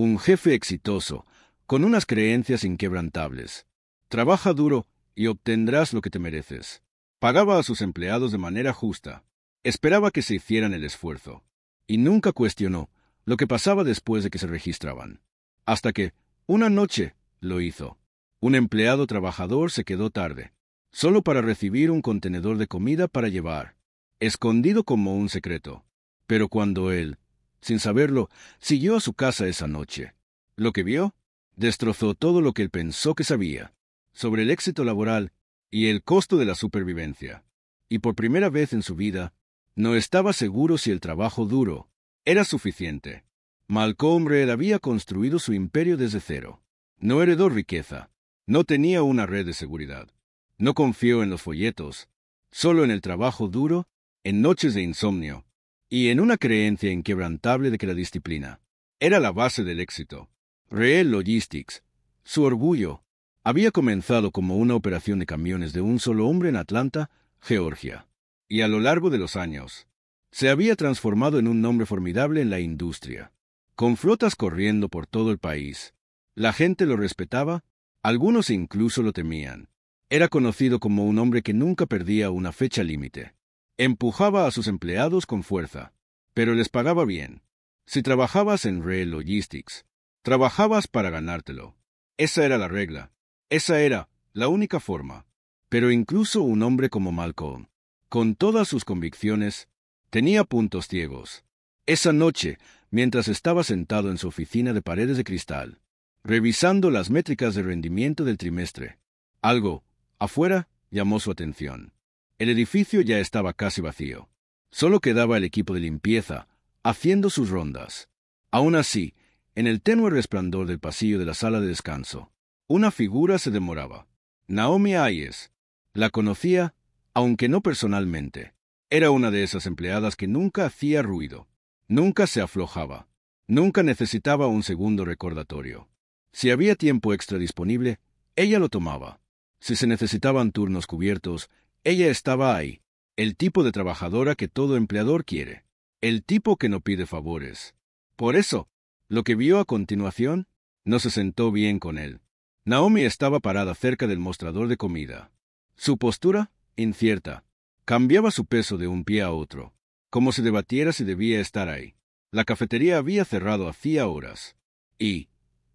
Un jefe exitoso, con unas creencias inquebrantables. Trabaja duro y obtendrás lo que te mereces. Pagaba a sus empleados de manera justa. Esperaba que se hicieran el esfuerzo. Y nunca cuestionó lo que pasaba después de que se registraban. Hasta que, una noche, lo hizo. Un empleado trabajador se quedó tarde, solo para recibir un contenedor de comida para llevar, escondido como un secreto. Pero cuando él, sin saberlo, siguió a su casa esa noche, lo que vio destrozó todo lo que él pensó que sabía sobre el éxito laboral y el costo de la supervivencia. Y por primera vez en su vida, no estaba seguro si el trabajo duro era suficiente. Malcolm Reed había construido su imperio desde cero. No heredó riqueza. No tenía una red de seguridad. No confió en los folletos, solo en el trabajo duro, en noches de insomnio, y en una creencia inquebrantable de que la disciplina era la base del éxito. Reed Logistics, su orgullo, había comenzado como una operación de camiones de un solo hombre en Atlanta, Georgia, y a lo largo de los años, se había transformado en un nombre formidable en la industria. Con flotas corriendo por todo el país, la gente lo respetaba, algunos incluso lo temían. Era conocido como un hombre que nunca perdía una fecha límite. Empujaba a sus empleados con fuerza, pero les pagaba bien. Si trabajabas en Reed Logistics, trabajabas para ganártelo. Esa era la regla. Esa era la única forma. Pero incluso un hombre como Malcolm, con todas sus convicciones, tenía puntos ciegos. Esa noche, mientras estaba sentado en su oficina de paredes de cristal, revisando las métricas de rendimiento del trimestre, algo, afuera, llamó su atención. El edificio ya estaba casi vacío. Solo quedaba el equipo de limpieza, haciendo sus rondas. Aún así, en el tenue resplandor del pasillo de la sala de descanso, una figura se demoraba. Naomi Hayes. La conocía, aunque no personalmente. Era una de esas empleadas que nunca hacía ruido, nunca se aflojaba, nunca necesitaba un segundo recordatorio. Si había tiempo extra disponible, ella lo tomaba. Si se necesitaban turnos cubiertos, ella estaba ahí. El tipo de trabajadora que todo empleador quiere. El tipo que no pide favores. Por eso, lo que vio a continuación, no se sentó bien con él. Naomi estaba parada cerca del mostrador de comida. Su postura, incierta, cambiaba su peso de un pie a otro, como si debatiera si debía estar ahí. La cafetería había cerrado hacía horas. Y,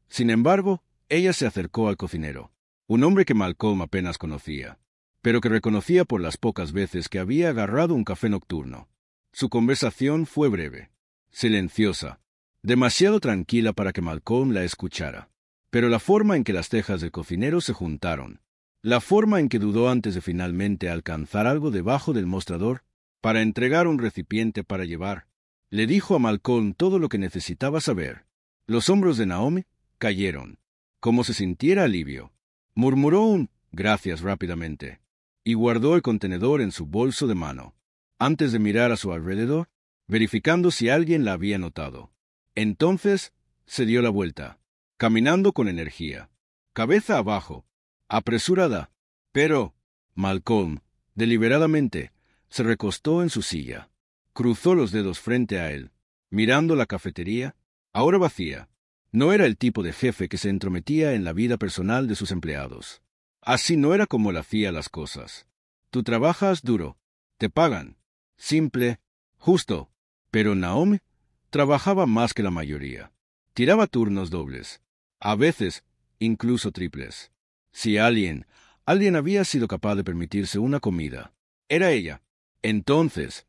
sin embargo, ella se acercó al cocinero, un hombre que Malcolm apenas conocía, pero que reconocía por las pocas veces que había agarrado un café nocturno. Su conversación fue breve, silenciosa, demasiado tranquila para que Malcolm la escuchara. Pero la forma en que las cejas del cocinero se juntaron, la forma en que dudó antes de finalmente alcanzar algo debajo del mostrador para entregar un recipiente para llevar, le dijo a Malcolm todo lo que necesitaba saber. Los hombros de Naomi cayeron, como si sintiera alivio. Murmuró un gracias rápidamente y guardó el contenedor en su bolso de mano, antes de mirar a su alrededor, verificando si alguien la había notado. Entonces se dio la vuelta, caminando con energía, cabeza abajo, apresurada. Pero Malcolm, deliberadamente, se recostó en su silla, cruzó los dedos frente a él, mirando la cafetería, ahora vacía. No era el tipo de jefe que se entrometía en la vida personal de sus empleados. Así no era como él hacía las cosas. Tú trabajas duro, te pagan. Simple, justo. Pero Naomi trabajaba más que la mayoría. Tiraba turnos dobles, a veces incluso triples. Si alguien había sido capaz de permitirse una comida, era ella. Entonces,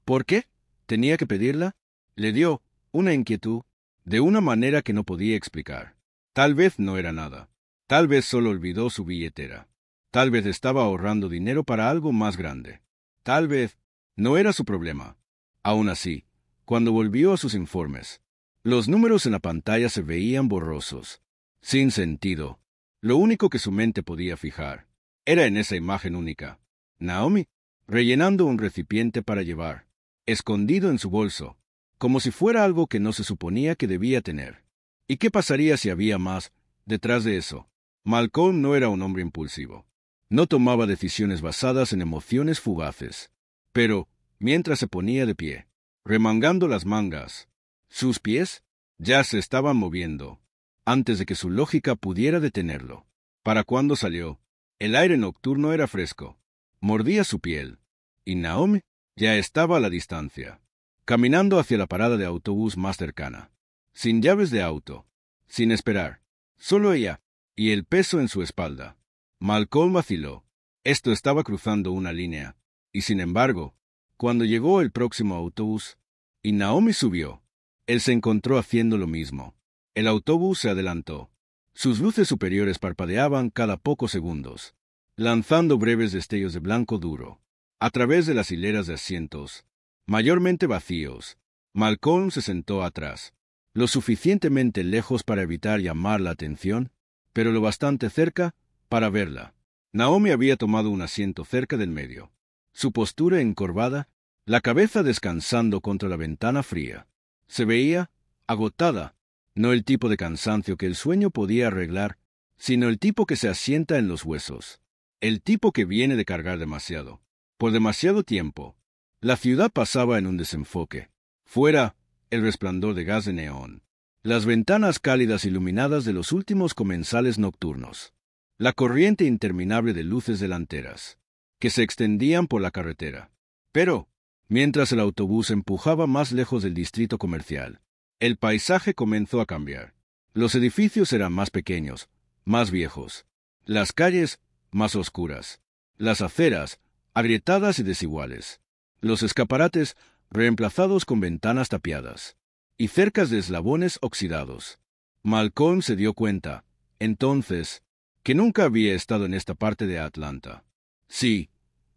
¿por qué tenía que pedirla? Le dio una inquietud, de una manera que no podía explicar. Tal vez no era nada. Tal vez solo olvidó su billetera. Tal vez estaba ahorrando dinero para algo más grande. Tal vez no era su problema. Aún así, cuando volvió a sus informes, los números en la pantalla se veían borrosos, sin sentido. Lo único que su mente podía fijar era en esa imagen única. Naomi, rellenando un recipiente para llevar, escondido en su bolso, como si fuera algo que no se suponía que debía tener. ¿Y qué pasaría si había más detrás de eso? Malcolm no era un hombre impulsivo. No tomaba decisiones basadas en emociones fugaces. Pero, mientras se ponía de pie, remangando las mangas, sus pies Ya se estaban moviendo, antes de que su lógica pudiera detenerlo. Para cuando salió, el aire nocturno era fresco, mordía su piel, y Naomi ya estaba a la distancia, caminando hacia la parada de autobús más cercana, sin llaves de auto, sin esperar, solo ella y el peso en su espalda. Malcolm vaciló. Esto estaba cruzando una línea, y sin embargo, cuando llegó el próximo autobús, y Naomi subió, él se encontró haciendo lo mismo. El autobús se adelantó. Sus luces superiores parpadeaban cada pocos segundos, lanzando breves destellos de blanco duro. A través de las hileras de asientos, mayormente vacíos, Malcolm se sentó atrás, lo suficientemente lejos para evitar llamar la atención, pero lo bastante cerca para verla. Naomi había tomado un asiento cerca del medio, su postura encorvada, la cabeza descansando contra la ventana fría. Se veía agotada, no el tipo de cansancio que el sueño podía arreglar, sino el tipo que se asienta en los huesos, el tipo que viene de cargar demasiado, por demasiado tiempo. La ciudad pasaba en un desenfoque. Fuera, el resplandor de gas de neón, las ventanas cálidas iluminadas de los últimos comensales nocturnos, la corriente interminable de luces delanteras, que se extendían por la carretera. Pero, mientras el autobús empujaba más lejos del distrito comercial, el paisaje comenzó a cambiar. Los edificios eran más pequeños, más viejos, las calles más oscuras, las aceras agrietadas y desiguales, los escaparates reemplazados con ventanas tapiadas, y cercas de eslabones oxidados. Malcolm se dio cuenta, entonces, que nunca había estado en esta parte de Atlanta. Sí,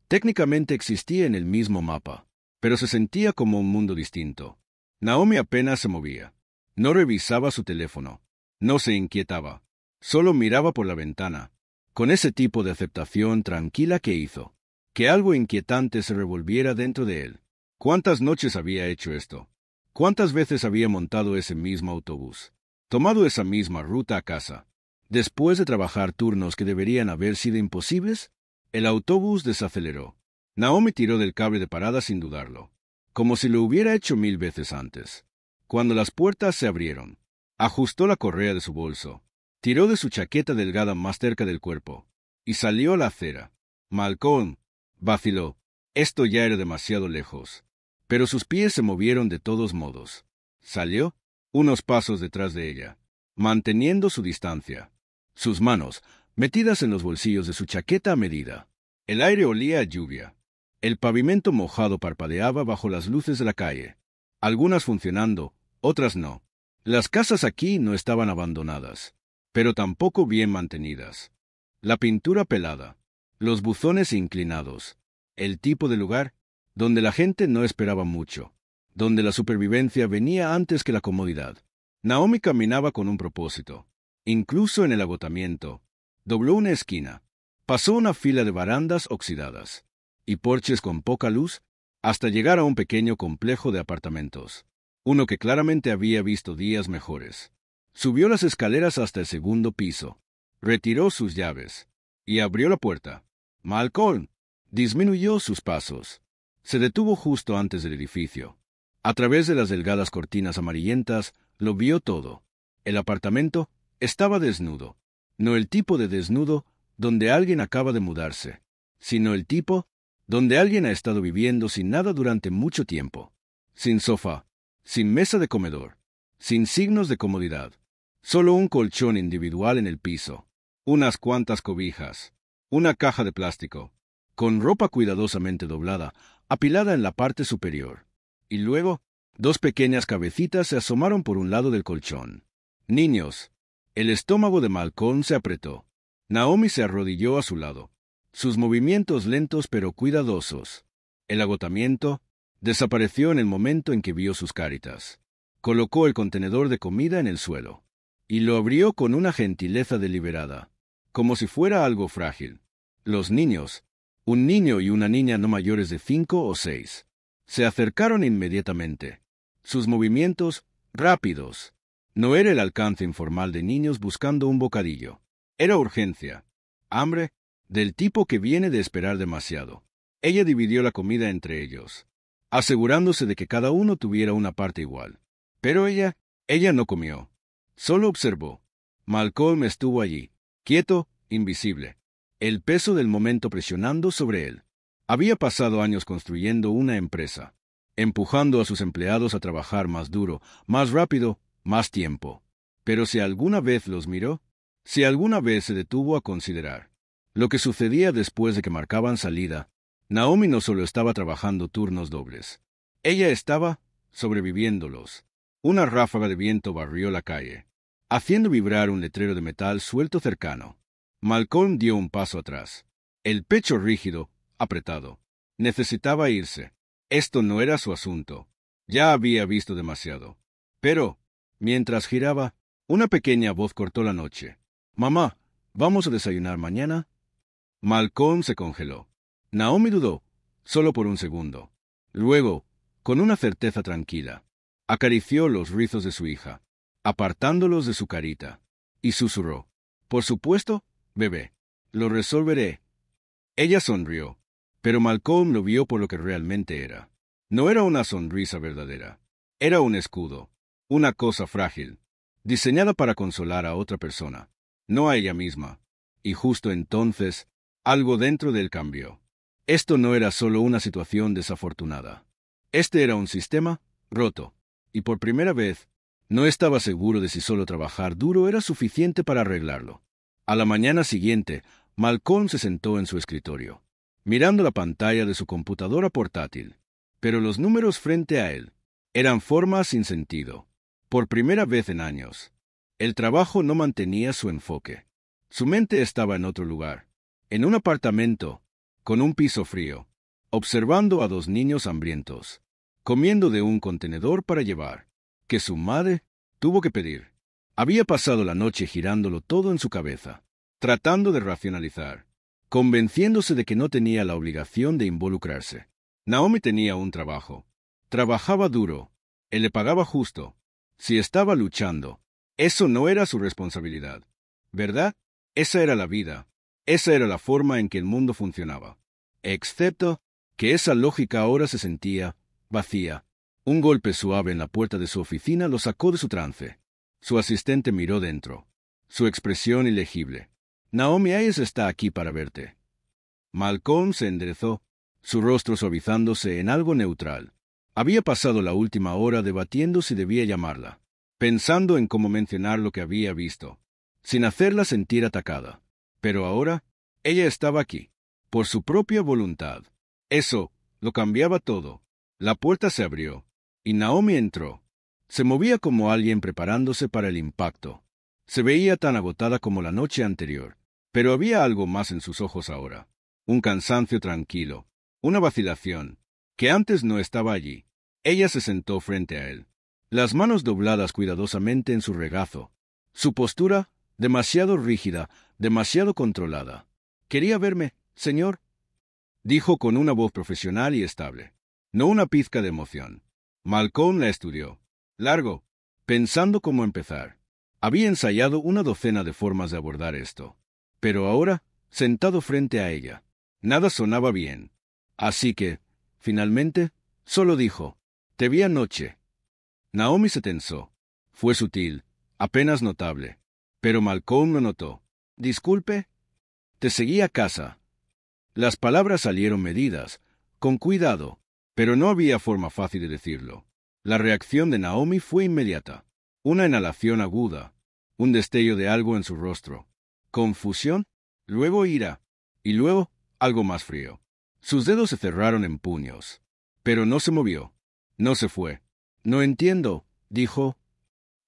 técnicamente existía en el mismo mapa, pero se sentía como un mundo distinto. Naomi apenas se movía. No revisaba su teléfono. No se inquietaba. Solo miraba por la ventana, con ese tipo de aceptación tranquila que hizo que algo inquietante se revolviera dentro de él. ¿Cuántas noches había hecho esto? ¿Cuántas veces había montado ese mismo autobús? Tomado esa misma ruta a casa. Después de trabajar turnos que deberían haber sido imposibles, el autobús desaceleró. Naomi tiró del cable de parada sin dudarlo, como si lo hubiera hecho 1000 veces antes. Cuando las puertas se abrieron, ajustó la correa de su bolso, tiró de su chaqueta delgada más cerca del cuerpo, y salió a la acera. Malcolm vaciló. Esto ya era demasiado lejos. Pero sus pies se movieron de todos modos. Salió, unos pasos detrás de ella, manteniendo su distancia, sus manos metidas en los bolsillos de su chaqueta a medida. El aire olía a lluvia. El pavimento mojado parpadeaba bajo las luces de la calle, algunas funcionando, otras no. Las casas aquí no estaban abandonadas, pero tampoco bien mantenidas. La pintura pelada, los buzones inclinados, el tipo de lugar donde la gente no esperaba mucho, donde la supervivencia venía antes que la comodidad. Naomi caminaba con un propósito. Incluso en el agotamiento, dobló una esquina, pasó una fila de barandas oxidadas y porches con poca luz hasta llegar a un pequeño complejo de apartamentos, uno que claramente había visto días mejores. Subió las escaleras hasta el segundo piso, retiró sus llaves y abrió la puerta. Malcolm disminuyó sus pasos. Se detuvo justo antes del edificio. A través de las delgadas cortinas amarillentas lo vio todo. El apartamento estaba desnudo. No el tipo de desnudo donde alguien acaba de mudarse, sino el tipo donde alguien ha estado viviendo sin nada durante mucho tiempo. Sin sofá, sin mesa de comedor, sin signos de comodidad. Solo un colchón individual en el piso, unas cuantas cobijas, una caja de plástico, con ropa cuidadosamente doblada, apilada en la parte superior. Y luego, dos pequeñas cabecitas se asomaron por un lado del colchón. Niños. El estómago de Malcolm se apretó. Naomi se arrodilló a su lado, sus movimientos lentos pero cuidadosos. El agotamiento desapareció en el momento en que vio sus caritas. Colocó el contenedor de comida en el suelo y lo abrió con una gentileza deliberada, como si fuera algo frágil. Los niños, un niño y una niña no mayores de 5 o 6, se acercaron inmediatamente. Sus movimientos, rápidos. No era el alcance informal de niños buscando un bocadillo. Era urgencia, hambre, del tipo que viene de esperar demasiado. Ella dividió la comida entre ellos, asegurándose de que cada uno tuviera una parte igual. Pero ella Ella no comió. Solo observó. Malcolm estuvo allí, quieto, invisible, el peso del momento presionando sobre él. Había pasado años construyendo una empresa, empujando a sus empleados a trabajar más duro, más rápido, más tiempo. Pero si alguna vez los miró, si alguna vez se detuvo a considerar lo que sucedía después de que marcaban salida, Naomi no solo estaba trabajando turnos dobles. Ella estaba sobreviviéndolos. Una ráfaga de viento barrió la calle, haciendo vibrar un letrero de metal suelto cercano. Malcolm dio un paso atrás, el pecho rígido, apretado. Necesitaba irse. Esto no era su asunto. Ya había visto demasiado. Pero, mientras giraba, una pequeña voz cortó la noche. «Mamá, ¿vamos a desayunar mañana?» Malcolm se congeló. Naomi dudó, solo por un segundo. Luego, con una certeza tranquila, acarició los rizos de su hija, apartándolos de su carita, y susurró: «Por supuesto, bebé. Lo resolveré». Ella sonrió, pero Malcolm lo vio por lo que realmente era. No era una sonrisa verdadera. Era un escudo, una cosa frágil, diseñada para consolar a otra persona, no a ella misma. Y justo entonces, algo dentro de él cambió. Esto no era solo una situación desafortunada. Este era un sistema roto, y por primera vez, no estaba seguro de si solo trabajar duro era suficiente para arreglarlo. A la mañana siguiente, Malcolm se sentó en su escritorio, mirando la pantalla de su computadora portátil. Pero los números frente a él eran formas sin sentido. Por primera vez en años, el trabajo no mantenía su enfoque. Su mente estaba en otro lugar, en un apartamento, con un piso frío, observando a dos niños hambrientos, comiendo de un contenedor para llevar, que su madre tuvo que pedir. Había pasado la noche girándolo todo en su cabeza, tratando de racionalizar, convenciéndose de que no tenía la obligación de involucrarse. Naomi tenía un trabajo. Trabajaba duro. Él le pagaba justo. Si estaba luchando, eso no era su responsabilidad. ¿Verdad? Esa era la vida. Esa era la forma en que el mundo funcionaba. Excepto que esa lógica ahora se sentía vacía. Un golpe suave en la puerta de su oficina lo sacó de su trance. Su asistente miró dentro. Su expresión ilegible. «Naomi Ayes está aquí para verte». Malcolm se enderezó, su rostro suavizándose en algo neutral. Había pasado la última hora debatiendo si debía llamarla, pensando en cómo mencionar lo que había visto, sin hacerla sentir atacada. Pero ahora, ella estaba aquí, por su propia voluntad. Eso lo cambiaba todo. La puerta se abrió, y Naomi entró. Se movía como alguien preparándose para el impacto. Se veía tan agotada como la noche anterior, pero había algo más en sus ojos ahora. Un cansancio tranquilo, una vacilación, que antes no estaba allí. Ella se sentó frente a él, las manos dobladas cuidadosamente en su regazo. Su postura, demasiado rígida, demasiado controlada. «¿Quería verme, señor?», dijo con una voz profesional y estable, no una pizca de emoción. Malcolm la estudió, largo, pensando cómo empezar. Había ensayado una docena de formas de abordar esto. Pero ahora, sentado frente a ella, nada sonaba bien. Así que, finalmente, solo dijo: «Te vi anoche». Naomi se tensó. Fue sutil, apenas notable. Pero Malcolm lo notó. «Disculpe». «Te seguí a casa». Las palabras salieron medidas, con cuidado, pero no había forma fácil de decirlo. La reacción de Naomi fue inmediata. Una inhalación aguda, un destello de algo en su rostro. Confusión, luego ira, y luego algo más frío. Sus dedos se cerraron en puños. Pero no se movió. No se fue. «No entiendo», dijo.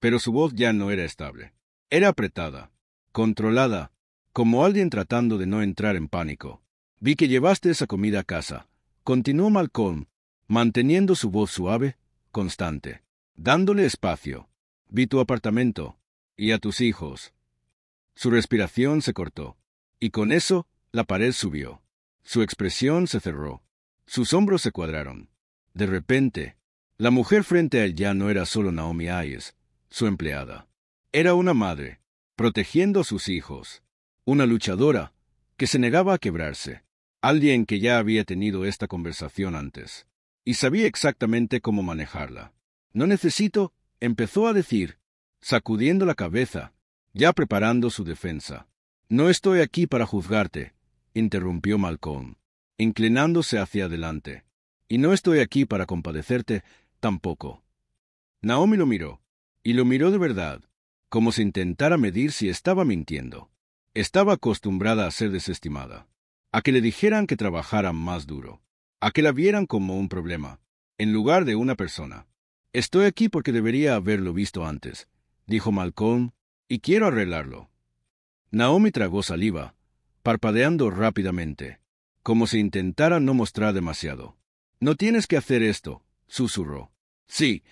Pero su voz ya no era estable. Era apretada, controlada, como alguien tratando de no entrar en pánico. «Vi que llevaste esa comida a casa», continuó Malcolm, manteniendo su voz suave, constante, dándole espacio. «Vi tu apartamento, y a tus hijos». Su respiración se cortó, y con eso la pared subió. Su expresión se cerró. Sus hombros se cuadraron. De repente, la mujer frente a él ya no era solo Naomi Ayes, su empleada. Era una madre, protegiendo a sus hijos. Una luchadora, que se negaba a quebrarse. Alguien que ya había tenido esta conversación antes, y sabía exactamente cómo manejarla. «No necesito», empezó a decir, sacudiendo la cabeza, ya preparando su defensa. No estoy aquí para juzgarte, interrumpió Malcolm, inclinándose hacia adelante. Y no estoy aquí para compadecerte tampoco. Naomi lo miró, y lo miró de verdad, como si intentara medir si estaba mintiendo. Estaba acostumbrada a ser desestimada, a que le dijeran que trabajara más duro, a que la vieran como un problema, en lugar de una persona. Estoy aquí porque debería haberlo visto antes, dijo Malcolm, y quiero arreglarlo. Naomi tragó saliva, parpadeando rápidamente, como si intentara no mostrar demasiado. No tienes que hacer esto, susurró. Sí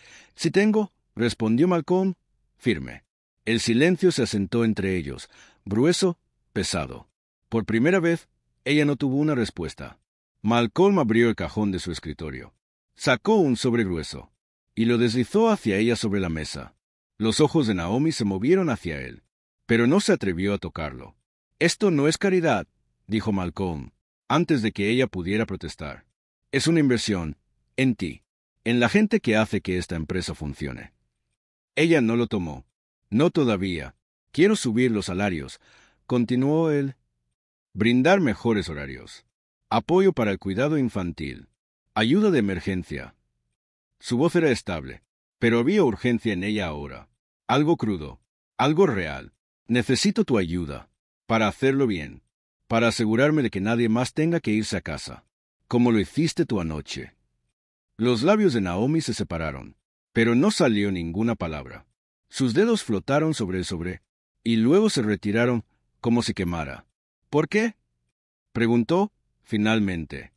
tengo, respondió Malcolm, firme. El silencio se asentó entre ellos, grueso, pesado. Por primera vez, ella no tuvo una respuesta. Malcolm abrió el cajón de su escritorio. Sacó un sobre grueso, y lo deslizó hacia ella sobre la mesa. Los ojos de Naomi se movieron hacia él, pero no se atrevió a tocarlo. Esto no es caridad, dijo Malcolm, antes de que ella pudiera protestar. Es una inversión, en ti, en la gente que hace que esta empresa funcione. Ella no lo tomó. No todavía. Quiero subir los salarios, continuó él. Brindar mejores horarios. Apoyo para el cuidado infantil. Ayuda de emergencia. Su voz era estable, pero había urgencia en ella ahora. Algo crudo, algo real. Necesito tu ayuda, para hacerlo bien, para asegurarme de que nadie más tenga que irse a casa, como lo hiciste tú anoche. Los labios de Naomi se separaron, pero no salió ninguna palabra. Sus dedos flotaron sobre el sobre, y luego se retiraron como si quemara. ¿Por qué?, preguntó, finalmente.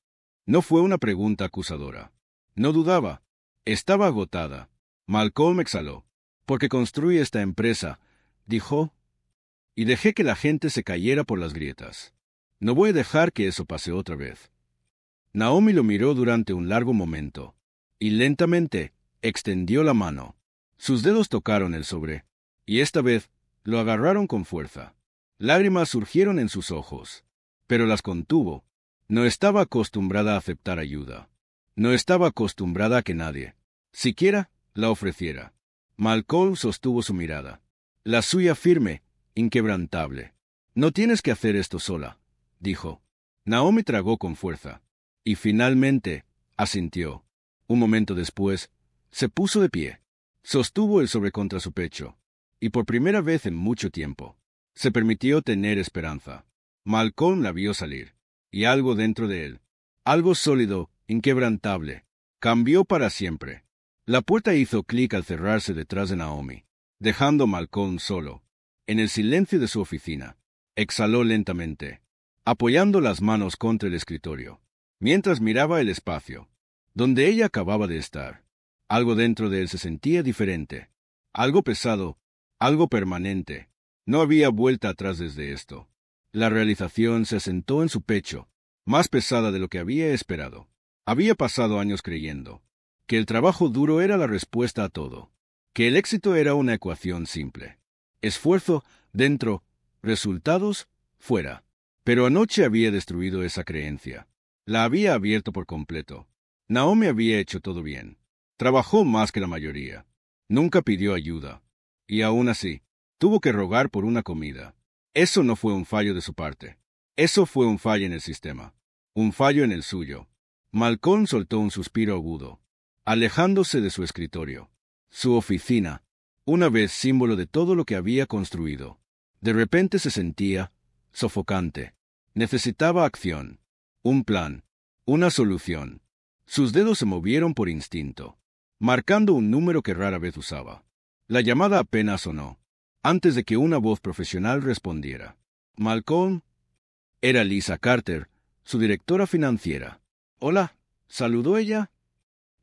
No fue una pregunta acusadora. No dudaba. Estaba agotada. Malcolm exhaló. Porque construí esta empresa, dijo, y dejé que la gente se cayera por las grietas. No voy a dejar que eso pase otra vez. Naomi lo miró durante un largo momento, y lentamente extendió la mano. Sus dedos tocaron el sobre, y esta vez lo agarraron con fuerza. Lágrimas surgieron en sus ojos, pero las contuvo. No estaba acostumbrada a aceptar ayuda. No estaba acostumbrada a que nadie, siquiera, la ofreciera. Malcolm sostuvo su mirada, la suya firme, inquebrantable. No tienes que hacer esto sola, dijo. Naomi tragó con fuerza, y finalmente asintió. Un momento después, se puso de pie. Sostuvo el sobre contra su pecho, y por primera vez en mucho tiempo, se permitió tener esperanza. Malcolm la vio salir, y algo dentro de él, algo sólido, inquebrantable, cambió para siempre. La puerta hizo clic al cerrarse detrás de Naomi, dejando a Malcolm solo, en el silencio de su oficina. Exhaló lentamente, apoyando las manos contra el escritorio, mientras miraba el espacio, donde ella acababa de estar. Algo dentro de él se sentía diferente, algo pesado, algo permanente. No había vuelta atrás desde esto. La realización se asentó en su pecho, más pesada de lo que había esperado. Había pasado años creyendo que el trabajo duro era la respuesta a todo, que el éxito era una ecuación simple. Esfuerzo, dentro, resultados, fuera. Pero anoche había destruido esa creencia. La había abierto por completo. Naomi había hecho todo bien. Trabajó más que la mayoría. Nunca pidió ayuda. Y aún así, tuvo que rogar por una comida. Eso no fue un fallo de su parte. Eso fue un fallo en el sistema. Un fallo en el suyo. Malcolm soltó un suspiro agudo, alejándose de su escritorio. Su oficina, una vez símbolo de todo lo que había construido, de repente se sentía sofocante. Necesitaba acción, un plan, una solución. Sus dedos se movieron por instinto, marcando un número que rara vez usaba. La llamada apenas sonó, antes de que una voz profesional respondiera. Malcolm. Era Lisa Carter, su directora financiera. Hola, saludó ella.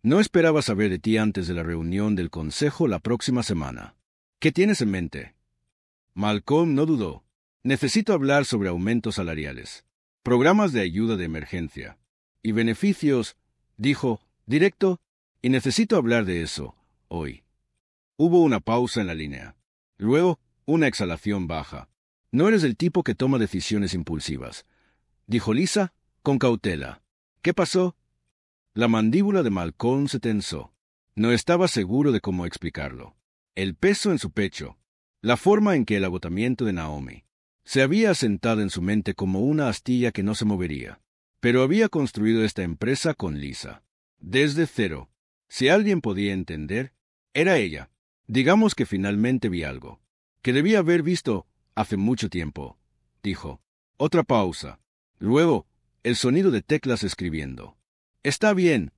No esperaba saber de ti antes de la reunión del consejo la próxima semana. ¿Qué tienes en mente? Malcolm no dudó. Necesito hablar sobre aumentos salariales, programas de ayuda de emergencia y beneficios, dijo, directo, y necesito hablar de eso, hoy. Hubo una pausa en la línea. Luego, una exhalación baja. No eres el tipo que toma decisiones impulsivas, dijo Lisa, con cautela. ¿Qué pasó? La mandíbula de Malcolm se tensó. No estaba seguro de cómo explicarlo. el peso en su pecho, la forma en que el agotamiento de Naomi se había asentado en su mente como una astilla que no se movería. Pero había construido esta empresa con Lisa. Desde cero. Si alguien podía entender, era ella. Digamos que finalmente vi algo que debía haber visto hace mucho tiempo, dijo. Otra pausa. Luego, el sonido de teclas escribiendo. Está bien,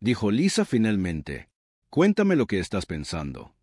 dijo Lisa finalmente. Cuéntame lo que estás pensando.